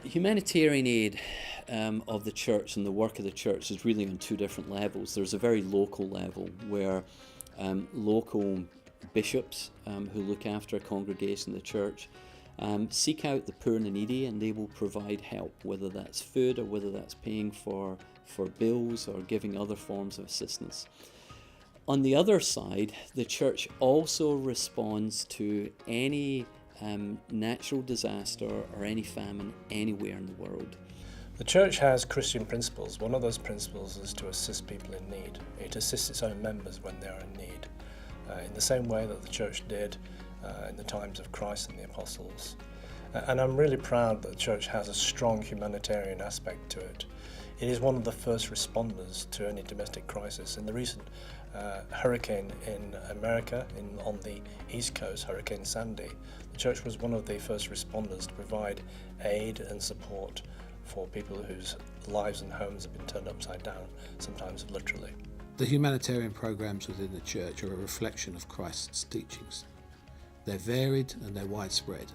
Humanitarian aid of the church and the work of the church is really on two different levels. There's a very local level where local bishops who look after a congregation of the church seek out the poor and the needy, and they will provide help, whether that's food or whether that's paying for bills or giving other forms of assistance. On the other side, the church also responds to any natural disaster or any famine anywhere in the world. The church has Christian principles. One of those principles is to assist people in need. It assists its own members when they are in need, in the same way that the church did in the times of Christ and the apostles. And I'm really proud that the church has a strong humanitarian aspect to it. It is one of the first responders to any domestic crisis. In the recent hurricane in America, on the East Coast, Hurricane Sandy, the church was one of the first responders to provide aid and support for people whose lives and homes have been turned upside down, sometimes literally. The humanitarian programs within the church are a reflection of Christ's teachings. They're varied and they're widespread.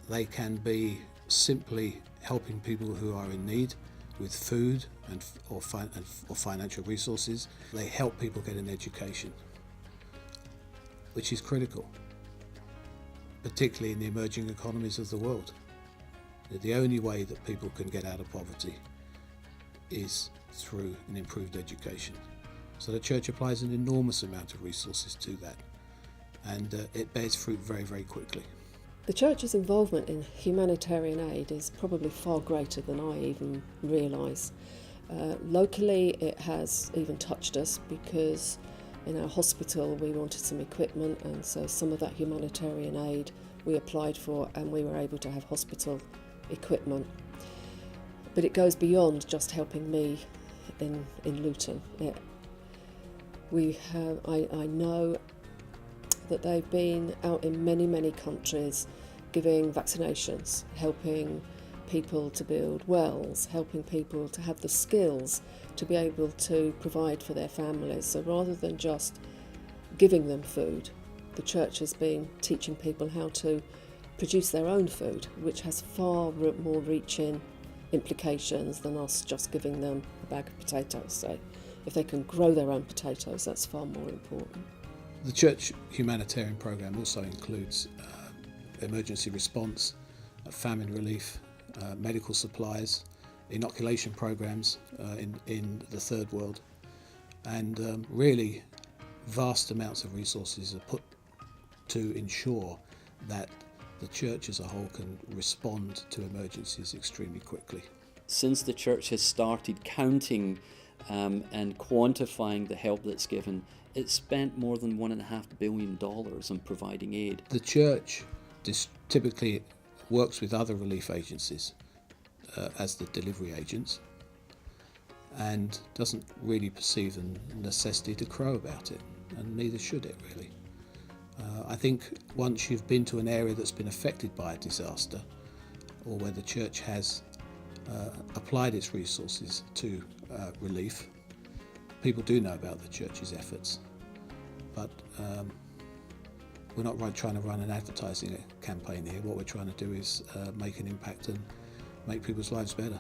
They can be simply helping people who are in need with food or financial resources. They help people get an education, which is critical, particularly in the emerging economies of the world. The only way that people can get out of poverty is through an improved education. So the church applies an enormous amount of resources to that, and it bears fruit very, very quickly. The church's involvement in humanitarian aid is probably far greater than I even realise. Locally, it has even touched us because in our hospital we wanted some equipment, and so some of that humanitarian aid we applied for, and we were able to have hospital equipment. But it goes beyond just helping me in Luton. I know that they've been out in many, many countries giving vaccinations, helping people to build wells, helping people to have the skills to be able to provide for their families. So rather than just giving them food, the church has been teaching people how to produce their own food, which has far more reaching implications than us just giving them a bag of potatoes. So if they can grow their own potatoes, that's far more important. The church humanitarian program also includes emergency response, famine relief, medical supplies, inoculation programs in the third world, and really vast amounts of resources are put to ensure that the church as a whole can respond to emergencies extremely quickly. Since the church has started counting and quantifying the help that's given, it's spent more than $1.5 billion on providing aid. The church typically works with other relief agencies as the delivery agents, and doesn't really perceive the necessity to crow about it, and neither should it really. I think once you've been to an area that's been affected by a disaster, or where the church has applied its resources to relief, people do know about the church's efforts. But we're not trying to run an advertising campaign here. What we're trying to do is make an impact and make people's lives better.